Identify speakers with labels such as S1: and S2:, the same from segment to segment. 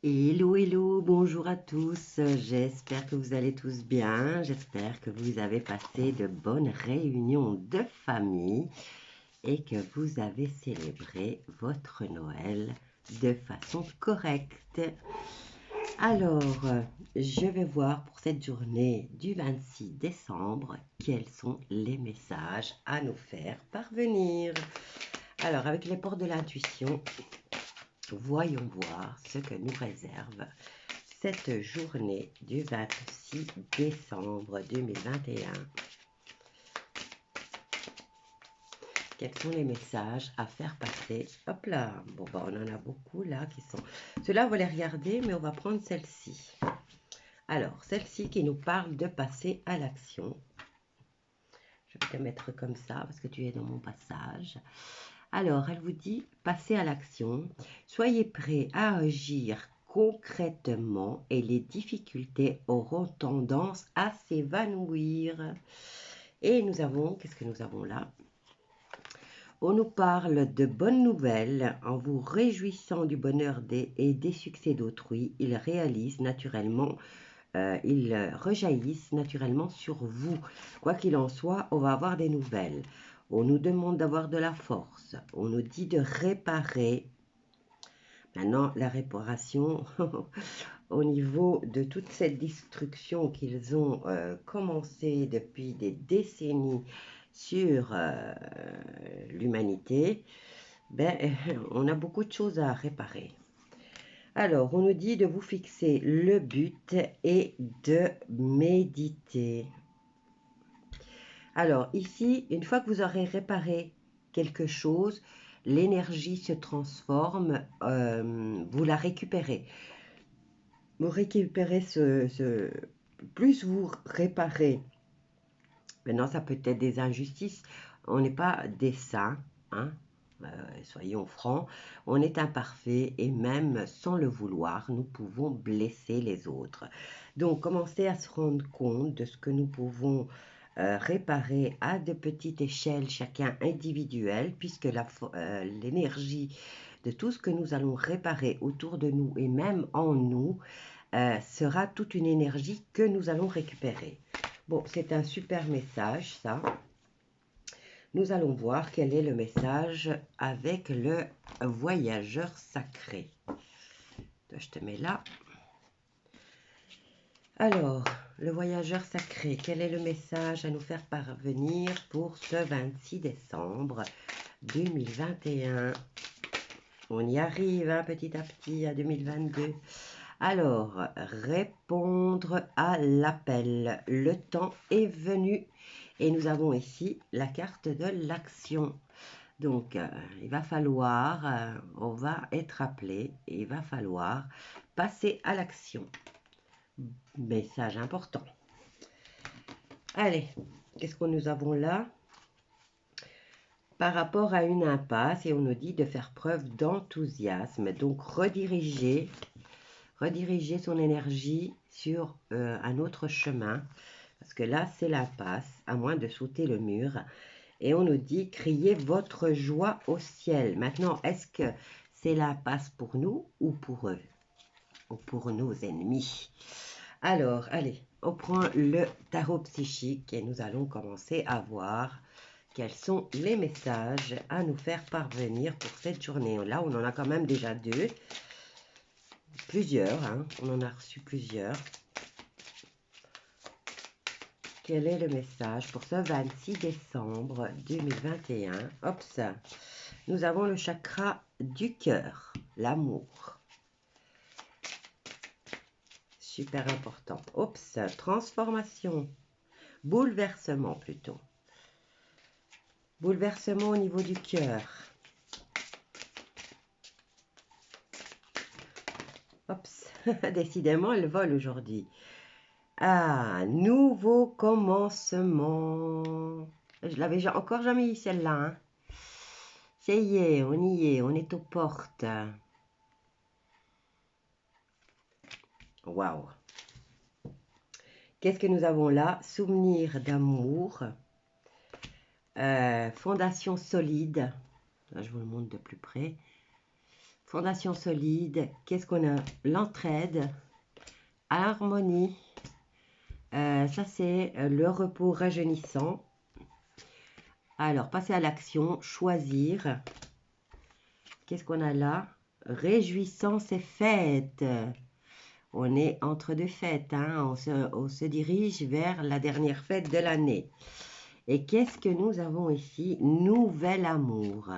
S1: Hello, hello, bonjour à tous. J'espère que vous allez tous bien. J'espère que vous avez passé de bonnes réunions de famille et que vous avez célébré votre Noël de façon correcte. Alors, je vais voir pour cette journée du 26 décembre quels sont les messages à nous faire parvenir. Alors, avec les portes de l'intuition, voyons voir ce que nous réserve cette journée du 26 décembre 2021. Quels sont les messages à faire passer? Hop là, bon, bah, on en a beaucoup là qui sont... Ceux-là, on va les regarder, mais on va prendre celle-ci. Alors, celle-ci qui nous parle de passer à l'action. Je vais te mettre comme ça parce que tu es dans mon passage. Alors, elle vous dit, passez à l'action. Soyez prêts à agir concrètement et les difficultés auront tendance à s'évanouir. Et nous avons, qu'est-ce que nous avons là? On nous parle de bonnes nouvelles. En vous réjouissant du bonheur et des succès d'autrui, ils rejaillissent naturellement sur vous. Quoi qu'il en soit, on va avoir des nouvelles. On nous demande d'avoir de la force. On nous dit de réparer. Maintenant, la réparation, au niveau de toute cette destruction qu'ils ont commencé depuis des décennies sur l'humanité, ben, on a beaucoup de choses à réparer. Alors, on nous dit de vous fixer le but et de méditer. Alors, ici, une fois que vous aurez réparé quelque chose, l'énergie se transforme, vous la récupérez. Vous récupérez plus vous réparez. Maintenant, ça peut être des injustices. On n'est pas des saints, hein. Soyons francs, on est imparfait et même sans le vouloir, nous pouvons blesser les autres. Donc, commencez à se rendre compte de ce que nous pouvons réparer à de petites échelles, chacun individuel, puisque l'énergie de tout ce que nous allons réparer autour de nous et même en nous sera toute une énergie que nous allons récupérer. Bon, c'est un super message, ça. Nous allons voir quel est le message avec le voyageur sacré. Je te mets là. Alors, le voyageur sacré, quel est le message à nous faire parvenir pour ce 26 décembre 2021? On y arrive hein, petit à petit à 2022. Alors, répondre à l'appel. Le temps est venu. Et nous avons ici la carte de l'action. Donc, il va falloir, on va être appelé et il va falloir passer à l'action. Message important. Allez, qu'est-ce que nous avons là? Par rapport à une impasse, et on nous dit de faire preuve d'enthousiasme. Donc, rediriger son énergie sur un autre chemin. Parce que là, c'est l'impasse, à moins de sauter le mur. Et on nous dit, criez votre joie au ciel. Maintenant, est-ce que c'est l'impasse pour nous ou pour eux? Ou pour nos ennemis? Alors, allez, on prend le tarot psychique et nous allons commencer à voir quels sont les messages à nous faire parvenir pour cette journée. Là, on en a quand même déjà plusieurs, hein, on en a reçu plusieurs. Quel est le message pour ce 26 décembre 2021? Hop, ça. Nous avons le chakra du cœur, l'amour. Super important. Oups, transformation. Bouleversement plutôt. Bouleversement au niveau du cœur. Oups, décidément, elle vole aujourd'hui. Ah, nouveau commencement. Je l'avais encore jamais eu celle-là. Hein. Ça y est, on est aux portes. Waouh. Qu'est-ce que nous avons là? Souvenir d'amour. Fondation solide. Là, je vous le montre de plus près. Fondation solide. Qu'est-ce qu'on a? L'entraide, harmonie. Ça, c'est le repos rajeunissant. Alors, passer à l'action, choisir. Qu'est-ce qu'on a là? Réjouissance et fête. On est entre deux fêtes, hein? On se dirige vers la dernière fête de l'année. Et qu'est-ce que nous avons ici? Nouvel amour.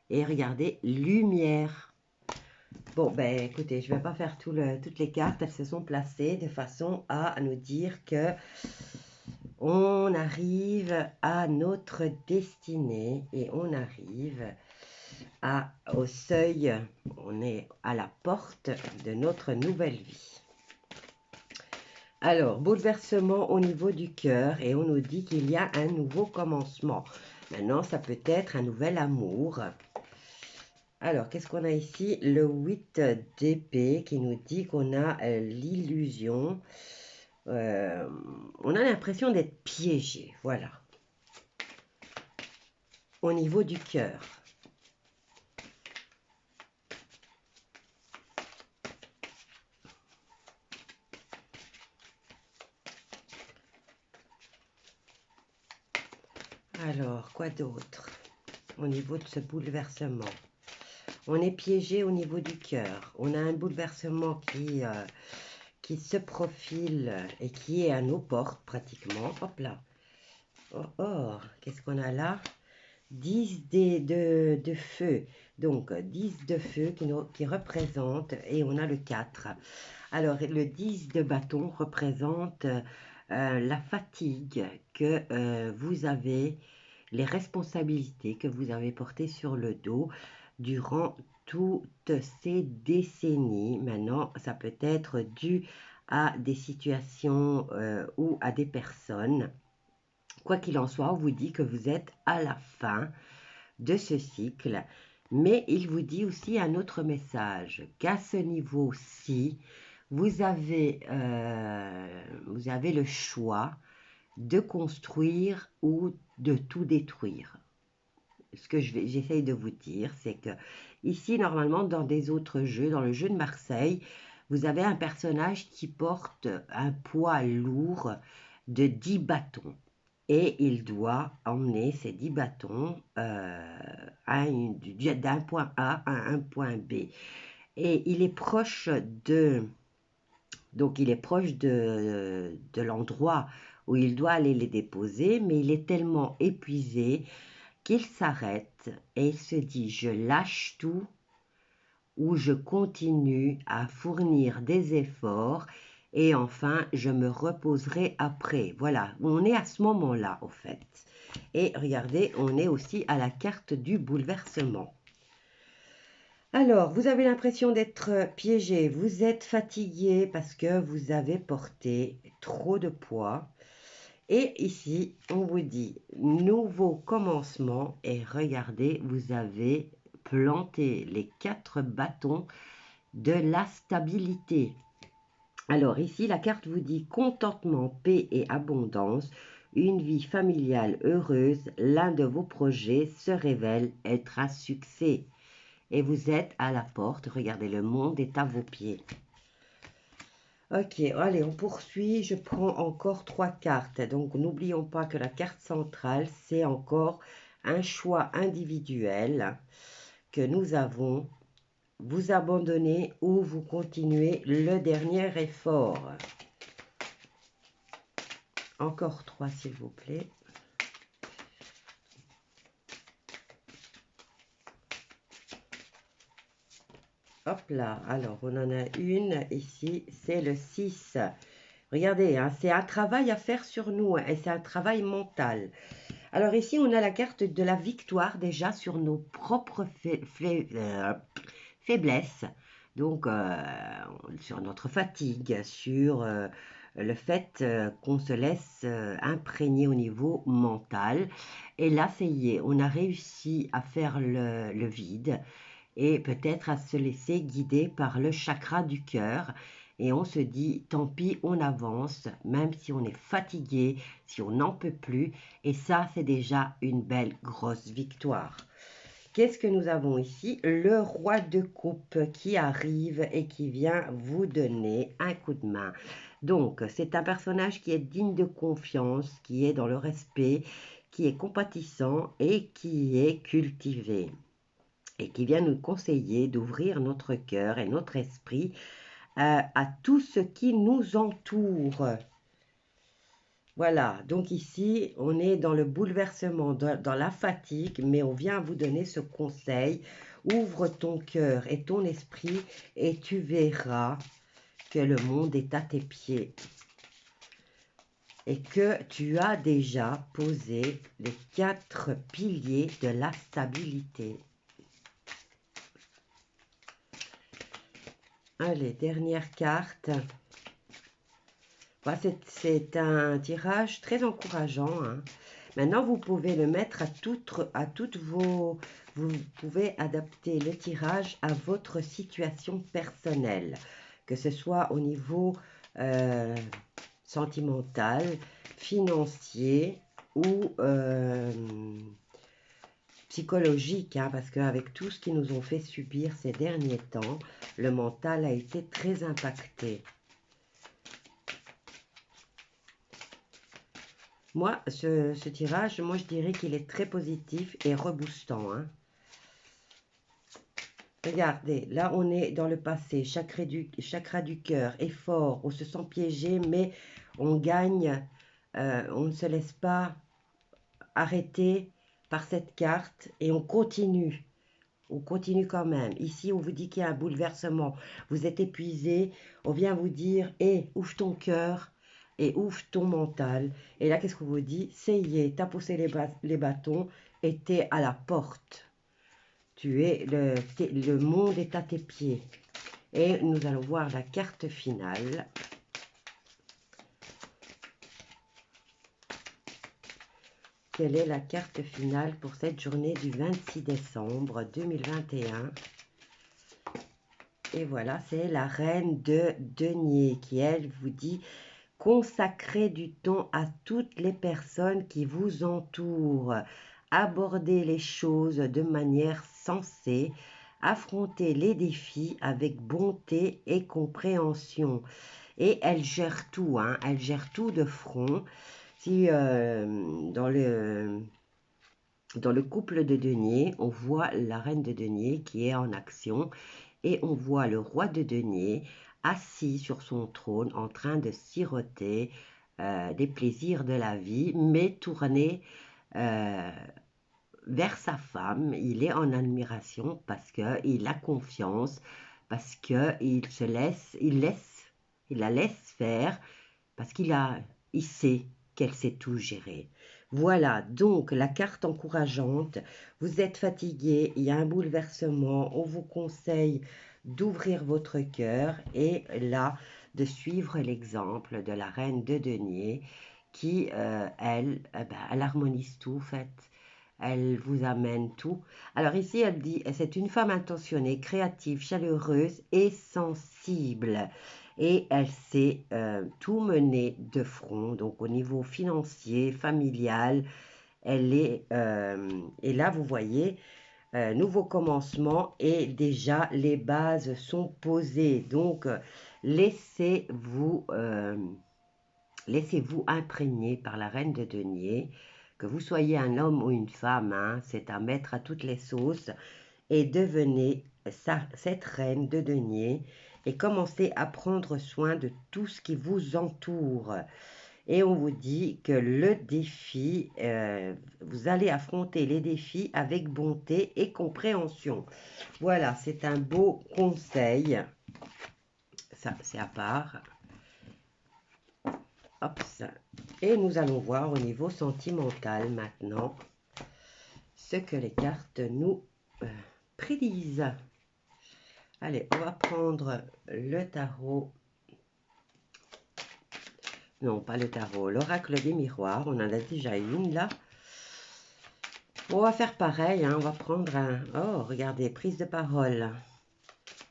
S1: Et regardez, lumière. Bon, ben écoutez, je ne vais pas faire toutes les cartes. Elles se sont placées de façon à nous dire que on arrive à notre destinée et on arrive au seuil. On est à la porte de notre nouvelle vie. Alors, bouleversement au niveau du cœur et on nous dit qu'il y a un nouveau commencement. Maintenant, ça peut être un nouvel amour. Alors, qu'est-ce qu'on a ici? Le 8 d'épée qui nous dit qu'on a l'illusion. On a l'impression d'être piégé, voilà. Au niveau du cœur. Alors, quoi d'autre au niveau de ce bouleversement? On est piégé au niveau du cœur. On a un bouleversement qui se profile et qui est à nos portes pratiquement. Hop là. Oh, oh. Qu'est-ce qu'on a là? 10 de feu. Donc, 10 de feu qui représente, et on a le 4. Alors, le 10 de bâton représente la fatigue que vous avez, les responsabilités que vous avez portées sur le dos durant toutes ces décennies. Maintenant, ça peut être dû à des situations ou à des personnes. Quoi qu'il en soit, on vous dit que vous êtes à la fin de ce cycle, mais il vous dit aussi un autre message, qu'à ce niveau-ci, vous avez le choix de construire ou de tout détruire. Ce que j'essaye de vous dire, c'est que ici, normalement, dans des autres jeux, dans le jeu de Marseille, vous avez un personnage qui porte un poids lourd de 10 bâtons. Et il doit emmener ces 10 bâtons d'un point A à un point B. Et il est proche de l'endroit où il doit aller les déposer, mais il est tellement épuisé qu'il s'arrête et il se dit: je lâche tout ou je continue à fournir des efforts et enfin je me reposerai après. Voilà, on est à ce moment-là au fait. Et regardez, on est aussi à la carte du bouleversement. Alors, vous avez l'impression d'être piégé, vous êtes fatigué parce que vous avez porté trop de poids. Et ici, on vous dit nouveau commencement et regardez, vous avez planté les 4 bâtons de la stabilité. Alors ici, la carte vous dit contentement, paix et abondance, une vie familiale heureuse, l'un de vos projets se révèle être un succès. Et vous êtes à la porte, regardez, le monde est à vos pieds. Ok, allez, on poursuit. Je prends encore 3 cartes. Donc, n'oublions pas que la carte centrale, c'est encore un choix individuel que nous avons. Vous abandonnez ou vous continuez le dernier effort. Encore 3, s'il vous plaît. Hop là, alors on en a une ici, c'est le 6. Regardez, hein, c'est un travail à faire sur nous et c'est un travail mental. Alors ici, on a la carte de la victoire déjà sur nos propres faiblesses. Donc, sur notre fatigue, sur le fait qu'on se laisse imprégner au niveau mental. Et là, ça y est, on a réussi à faire le vide et peut-être à se laisser guider par le chakra du cœur. Et on se dit, tant pis, on avance, même si on est fatigué, si on n'en peut plus. Et ça, c'est déjà une belle grosse victoire. qu'est-ce que nous avons ici? Le roi de coupe qui arrive et qui vient vous donner un coup de main. Donc, c'est un personnage qui est digne de confiance, qui est dans le respect, qui est compatissant et qui est cultivé. Et qui vient nous conseiller d'ouvrir notre cœur et notre esprit à tout ce qui nous entoure. Voilà, donc ici, on est dans le bouleversement, dans la fatigue, mais on vient vous donner ce conseil. Ouvre ton cœur et ton esprit et tu verras que le monde est à tes pieds et que tu as déjà posé les 4 piliers de la stabilité. Allez, dernière carte. C'est un tirage très encourageant, hein. Maintenant, vous pouvez le mettre à toutes vos... Vous pouvez adapter le tirage à votre situation personnelle, que ce soit au niveau sentimental, financier ou psychologique, hein, parce qu'avec tout ce qu'ils nous ont fait subir ces derniers temps, le mental a été très impacté. Moi, ce tirage, moi je dirais qu'il est très positif et reboostant, hein. Regardez, là on est dans le passé, chakra du cœur est fort, on se sent piégé, mais on gagne, on ne se laisse pas arrêter par cette carte et on continue. On continue quand même. Ici, on vous dit qu'il y a un bouleversement. Vous êtes épuisé. On vient vous dire, ouvre ton cœur et ouvre ton mental. Et là, qu'est-ce qu'on vous dit? Ça y est, t'as poussé les bâtons et t'es à la porte. Le monde est à tes pieds. Et nous allons voir la carte finale. Quelle est la carte finale pour cette journée du 26 décembre 2021? Et voilà, c'est la reine de denier qui, elle, vous dit « Consacrez du temps à toutes les personnes qui vous entourent. Abordez les choses de manière sensée. Affrontez les défis avec bonté et compréhension. » Et elle gère tout, hein, elle gère tout de front. Si dans le couple de denier, on voit la reine de denier qui est en action et on voit le roi de denier assis sur son trône en train de siroter des plaisirs de la vie, mais tourné vers sa femme. Il est en admiration parce qu'il a confiance, parce qu'il il la laisse faire, parce il sait qu'elle sait tout gérer. Voilà, donc la carte encourageante. Vous êtes fatigué, il y a un bouleversement, on vous conseille d'ouvrir votre cœur et là, de suivre l'exemple de la reine de denier qui, elle harmonise tout, en fait. Elle vous amène tout. Alors ici, elle dit, c'est une femme intentionnée, créative, chaleureuse et sensible. Et elle sait tout mener de front, donc au niveau financier, familial. Elle est, et là, vous voyez, nouveau commencement et déjà les bases sont posées. Donc, laissez-vous imprégner par la reine de denier. Que vous soyez un homme ou une femme, hein, c'est à mettre à toutes les sauces et devenez cette reine de denier et commencez à prendre soin de tout ce qui vous entoure. Et on vous dit que le défi, vous allez affronter les défis avec bonté et compréhension. Voilà, c'est un beau conseil. Ça, c'est à part. Hop, ça. Et nous allons voir au niveau sentimental maintenant ce que les cartes nous prédisent. Allez, on va prendre le tarot. Non, pas le tarot. L'oracle des miroirs. On en a déjà une là. On va faire pareil. Hein, on va prendre un... Oh, regardez, prise de parole.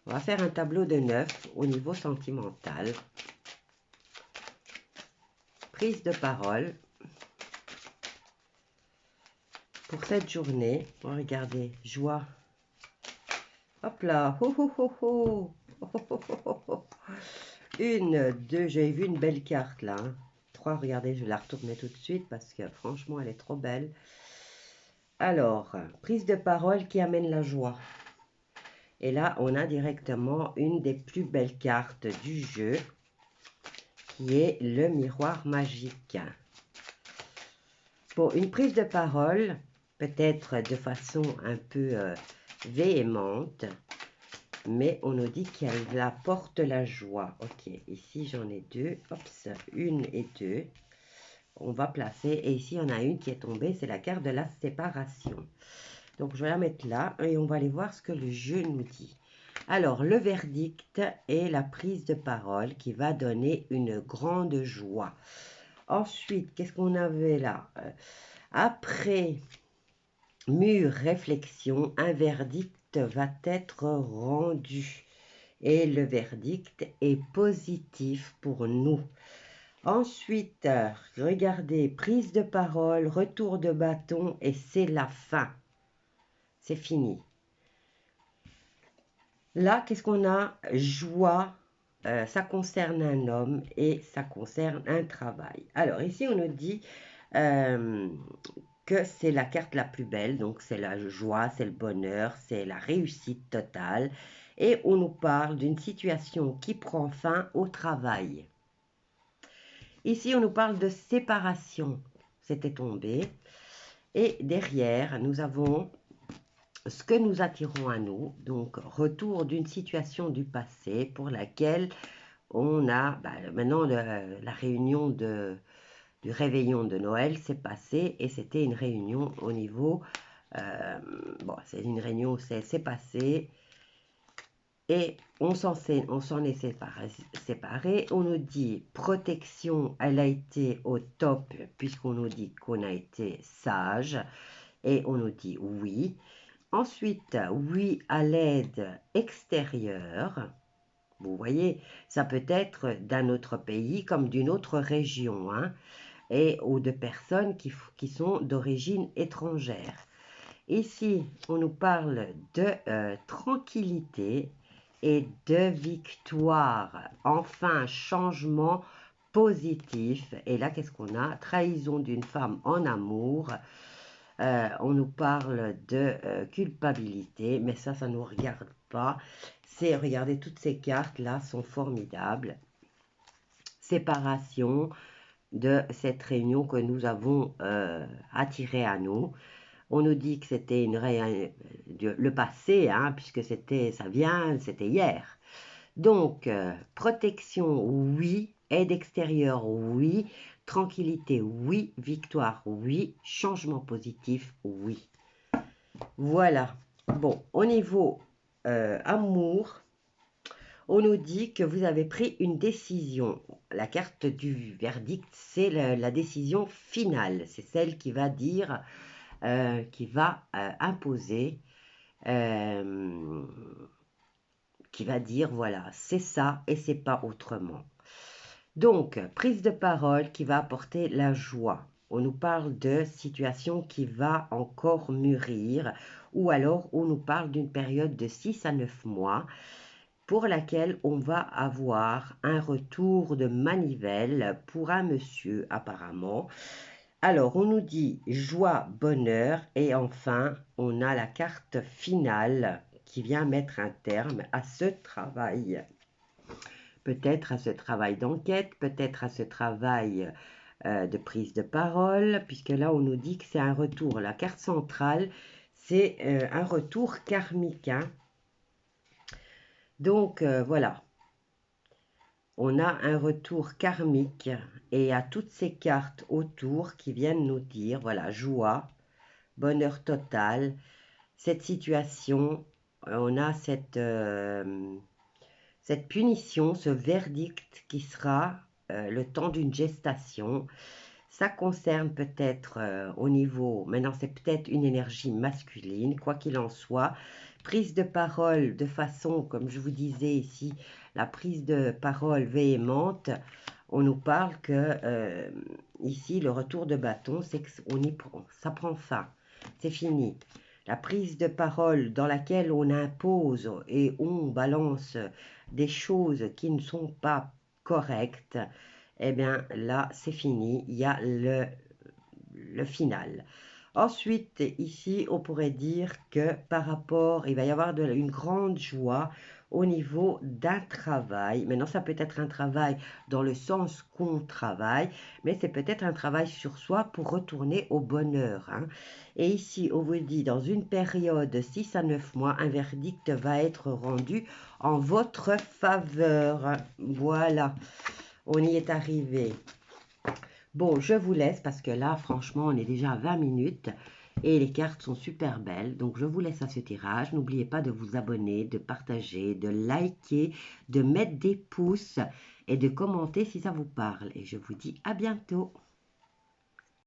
S1: On va faire un tableau de 9 au niveau sentimental. Prise de parole. pour cette journée. Oh, regardez, joie. Hop là, ho, ho, ho, ho. Oh, oh, oh, oh, oh. Une, deux, j'ai vu une belle carte là. Hein. Trois, regardez, je vais la retourner tout de suite parce que franchement, elle est trop belle. Alors, prise de parole qui amène la joie. Et là, on a directement une des plus belles cartes du jeu, qui est le miroir magique. Pour une prise de parole, peut-être de façon un peu véhémente, mais on nous dit qu'elle apporte la joie. Ok, ici j'en ai deux, Ops, une et deux. On va placer, et ici on a une qui est tombée, c'est la carte de la séparation. Donc je vais la mettre là, et on va aller voir ce que le jeu nous dit. Alors, le verdict est la prise de parole qui va donner une grande joie. Ensuite, qu'est-ce qu'on avait là? Après mûre réflexion, un verdict va être rendu. Et le verdict est positif pour nous. Ensuite, regardez, prise de parole, retour de bâton et c'est la fin. C'est fini. Là, qu'est-ce qu'on a? Joie, ça concerne un homme et ça concerne un travail. Alors ici, on nous dit que c'est la carte la plus belle, donc c'est la joie, c'est le bonheur, c'est la réussite totale. Et on nous parle d'une situation qui prend fin au travail. Ici, on nous parle de séparation, c'était tombé. Et derrière, nous avons ce que nous attirons à nous, donc retour d'une situation du passé pour laquelle on a, maintenant la réunion du réveillon de Noël s'est passée et c'était une réunion au niveau, c'est une réunion, c'est passé et on s'en est séparé. On nous dit protection, elle a été au top puisqu'on nous dit qu'on a été sage et on nous dit oui. Ensuite, oui à l'aide extérieure. Vous voyez, ça peut être d'un autre pays comme d'une autre région, hein, ou de personnes qui sont d'origine étrangère. Ici, on nous parle de tranquillité et de victoire. Enfin, changement positif. Et là, qu'est-ce qu'on a? Trahison d'une femme en amour. On nous parle de culpabilité, mais ça ne nous regarde pas. Regardez, toutes ces cartes-là sont formidables. Séparation de cette réunion que nous avons attirée à nous. On nous dit que c'était le passé, hein, puisque c'était hier. Donc, protection, oui. Aide extérieure, oui. Tranquillité, oui. Victoire, oui. Changement positif, oui. Voilà. Bon, au niveau amour, on nous dit que vous avez pris une décision. La carte du verdict, c'est la décision finale. C'est celle qui va dire, qui va imposer, qui va dire, voilà, c'est ça et c'est pas autrement. Donc, prise de parole qui va apporter la joie. On nous parle de situation qui va encore mûrir ou alors on nous parle d'une période de 6 à 9 mois pour laquelle on va avoir un retour de manivelle pour un monsieur apparemment. Alors, on nous dit joie, bonheur et enfin, on a la carte finale qui vient mettre un terme à ce travail. Peut-être à ce travail d'enquête, peut-être à ce travail de prise de parole, puisque là, on nous dit que c'est un retour. La carte centrale, c'est un retour karmique. Hein. Donc, voilà. On a un retour karmique et à toutes ces cartes autour qui viennent nous dire, voilà, joie, bonheur total, cette situation, on a cette punition, ce verdict qui sera le temps d'une gestation. Ça concerne peut-être au niveau, maintenant c'est peut-être une énergie masculine, quoi qu'il en soit, prise de parole de façon, comme je vous disais ici, la prise de parole véhémente, on nous parle que ici le retour de bâton, c'est que ça prend fin. C'est fini. La prise de parole dans laquelle on impose et on balance des choses qui ne sont pas correctes, eh bien là, c'est fini. Il y a le final. Ensuite, ici, on pourrait dire que par rapport, il va y avoir une grande joie au niveau d'un travail. Maintenant, ça peut être un travail dans le sens qu'on travaille, mais c'est peut-être un travail sur soi pour retourner au bonheur, hein. Et ici, on vous dit, dans une période de 6 à 9 mois, un verdict va être rendu en votre faveur. Voilà, on y est arrivé. Bon, je vous laisse parce que là, franchement, on est déjà à 20 minutes et les cartes sont super belles. Donc, je vous laisse à ce tirage. N'oubliez pas de vous abonner, de partager, de liker, de mettre des pouces et de commenter si ça vous parle. Et je vous dis à bientôt.